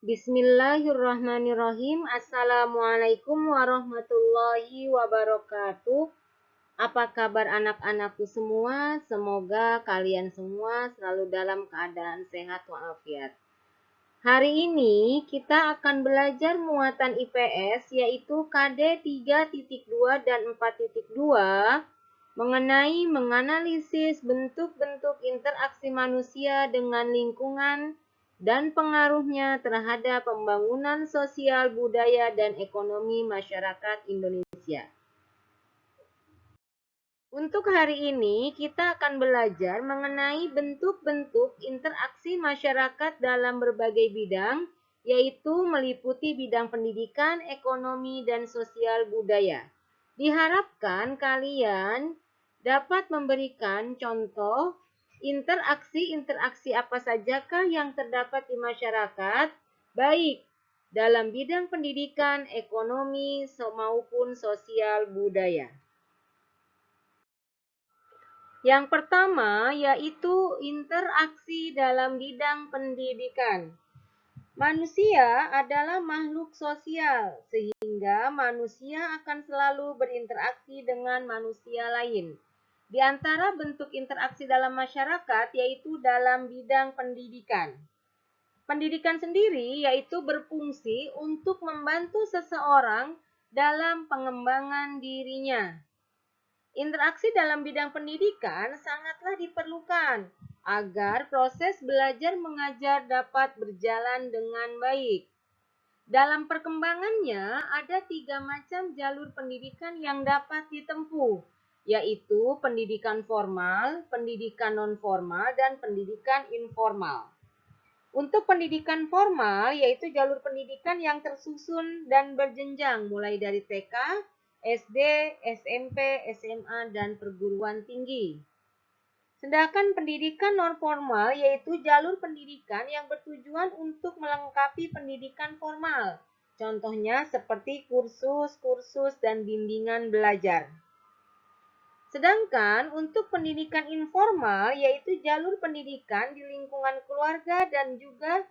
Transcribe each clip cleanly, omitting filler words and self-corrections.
Bismillahirrahmanirrahim. Assalamualaikum warahmatullahi wabarakatuh. Apa kabar anak-anakku semua? Semoga kalian semua selalu dalam keadaan sehat walafiat. Hari ini kita akan belajar muatan IPS yaitu KD 3.2 dan 4.2 mengenai menganalisis bentuk-bentuk interaksi manusia dengan lingkungan dan pengaruhnya terhadap pembangunan sosial, budaya, dan ekonomi masyarakat Indonesia. Untuk hari ini, kita akan belajar mengenai bentuk-bentuk interaksi masyarakat dalam berbagai bidang, yaitu meliputi bidang pendidikan, ekonomi, dan sosial budaya. Diharapkan kalian dapat memberikan contoh interaksi-interaksi apa sajakah yang terdapat di masyarakat, baik dalam bidang pendidikan, ekonomi, maupun sosial budaya. Yang pertama yaitu interaksi dalam bidang pendidikan. Manusia adalah makhluk sosial, sehingga manusia akan selalu berinteraksi dengan manusia lain. Di antara bentuk interaksi dalam masyarakat yaitu dalam bidang pendidikan. Pendidikan sendiri yaitu berfungsi untuk membantu seseorang dalam pengembangan dirinya. Interaksi dalam bidang pendidikan sangatlah diperlukan agar proses belajar mengajar dapat berjalan dengan baik. Dalam perkembangannya, ada 3 macam jalur pendidikan yang dapat ditempuh, yaitu pendidikan formal, pendidikan non-formal, dan pendidikan informal. Untuk pendidikan formal, yaitu jalur pendidikan yang tersusun dan berjenjang mulai dari TK, SD, SMP, SMA, dan perguruan tinggi. Sedangkan pendidikan non-formal yaitu jalur pendidikan yang bertujuan untuk melengkapi pendidikan formal. Contohnya seperti kursus dan bimbingan belajar. Sedangkan untuk pendidikan informal yaitu jalur pendidikan di lingkungan keluarga dan juga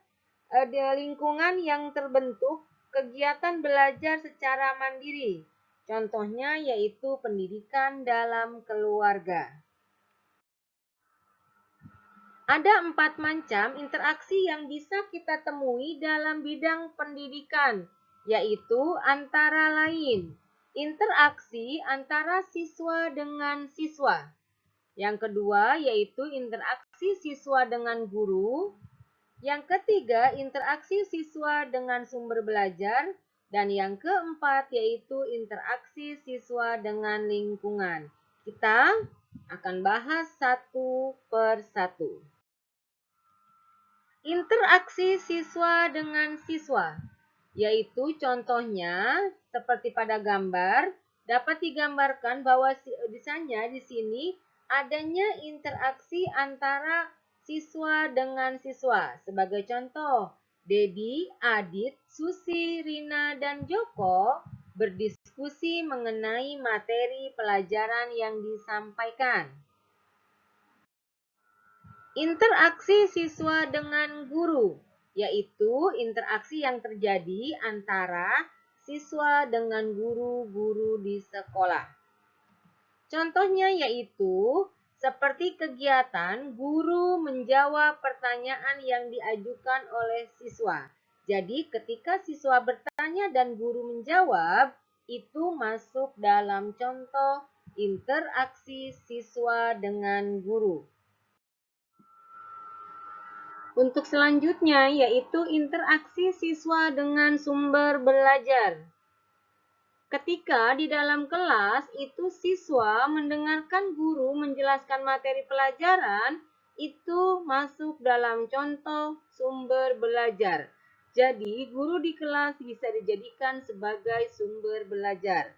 di lingkungan yang terbentuk kegiatan belajar secara mandiri. Contohnya yaitu pendidikan dalam keluarga. Ada 4 macam interaksi yang bisa kita temui dalam bidang pendidikan, yaitu antara lain interaksi antara siswa dengan siswa. Yang kedua yaitu interaksi siswa dengan guru. Yang ketiga interaksi siswa dengan sumber belajar. Dan yang keempat yaitu interaksi siswa dengan lingkungan. Kita akan bahas satu per satu. Interaksi siswa dengan siswa, yaitu contohnya seperti pada gambar, dapat digambarkan bahwa misalnya di sini adanya interaksi antara siswa dengan siswa. Sebagai contoh, Dedi, Adit, Susi, Rina, dan Joko berdiskusi mengenai materi pelajaran yang disampaikan. Interaksi siswa dengan guru, yaitu interaksi yang terjadi antara siswa dengan guru-guru di sekolah. Contohnya yaitu seperti kegiatan guru menjawab pertanyaan yang diajukan oleh siswa. Jadi ketika siswa bertanya dan guru menjawab, itu masuk dalam contoh interaksi siswa dengan guru. Untuk selanjutnya yaitu interaksi siswa dengan sumber belajar. Ketika di dalam kelas itu siswa mendengarkan guru menjelaskan materi pelajaran, itu masuk dalam contoh sumber belajar. Jadi guru di kelas bisa dijadikan sebagai sumber belajar.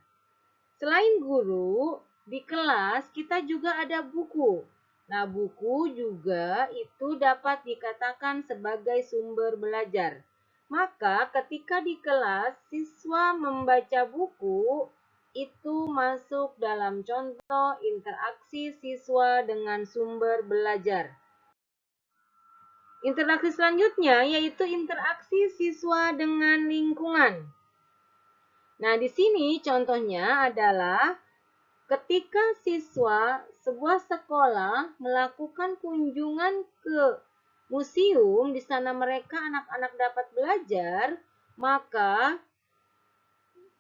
Selain guru, di kelas kita juga ada buku. Nah, buku juga itu dapat dikatakan sebagai sumber belajar. Maka ketika di kelas siswa membaca buku, itu masuk dalam contoh interaksi siswa dengan sumber belajar. Interaksi selanjutnya yaitu interaksi siswa dengan lingkungan. Nah, di sini contohnya adalah ketika siswa sebuah sekolah melakukan kunjungan ke museum, di sana mereka anak-anak dapat belajar, maka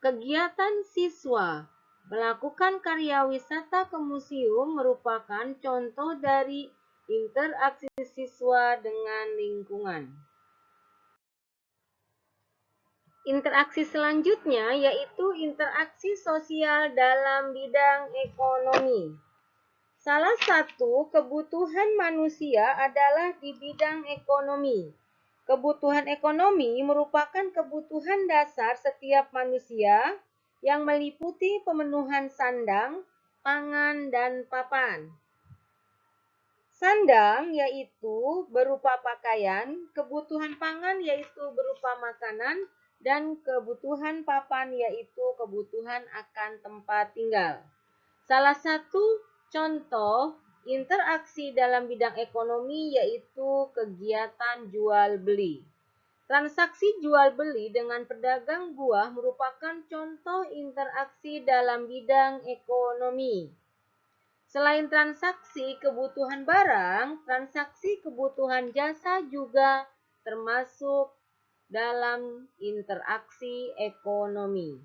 kegiatan siswa melakukan karya wisata ke museum merupakan contoh dari interaksi siswa dengan lingkungan. Interaksi selanjutnya yaitu interaksi sosial dalam bidang ekonomi. Salah satu kebutuhan manusia adalah di bidang ekonomi. Kebutuhan ekonomi merupakan kebutuhan dasar setiap manusia yang meliputi pemenuhan sandang, pangan, dan papan. Sandang yaitu berupa pakaian, kebutuhan pangan yaitu berupa makanan, dan kebutuhan papan yaitu kebutuhan akan tempat tinggal. Salah satu contoh interaksi dalam bidang ekonomi yaitu kegiatan jual beli. Transaksi jual beli dengan pedagang buah merupakan contoh interaksi dalam bidang ekonomi. Selain transaksi kebutuhan barang, transaksi kebutuhan jasa juga termasuk dalam interaksi ekonomi.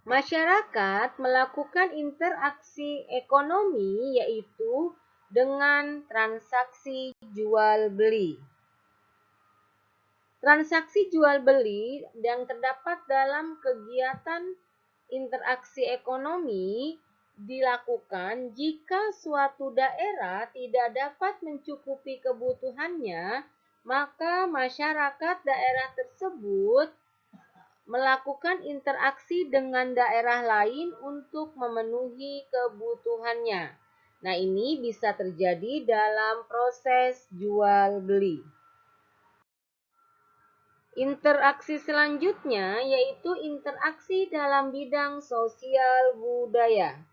Masyarakat melakukan interaksi ekonomi yaitu dengan transaksi jual beli. Transaksi jual beli yang terdapat dalam kegiatan interaksi ekonomi dilakukan jika suatu daerah tidak dapat mencukupi kebutuhannya, maka masyarakat daerah tersebut melakukan interaksi dengan daerah lain untuk memenuhi kebutuhannya. Nah, ini bisa terjadi dalam proses jual beli. Interaksi selanjutnya yaitu interaksi dalam bidang sosial budaya.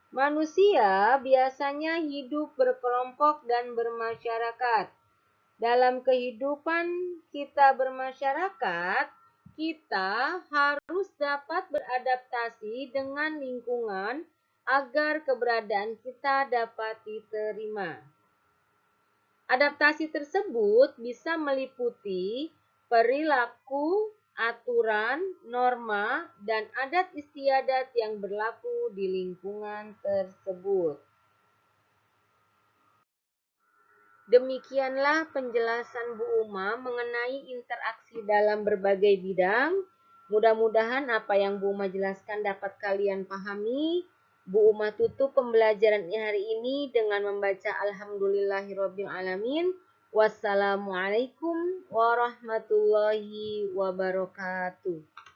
Manusia biasanya hidup berkelompok dan bermasyarakat. Dalam kehidupan kita bermasyarakat, kita harus dapat beradaptasi dengan lingkungan agar keberadaan kita dapat diterima. Adaptasi tersebut bisa meliputi perilaku, aturan, norma, dan adat istiadat yang berlaku di lingkungan tersebut. Demikianlah penjelasan Bu Uma mengenai interaksi dalam berbagai bidang. Mudah-mudahan apa yang Bu Uma jelaskan dapat kalian pahami. Bu Uma tutup pembelajaran hari ini dengan membaca Alhamdulillahirrabbilalamin. Wassalamualaikum warahmatullahi wabarakatuh.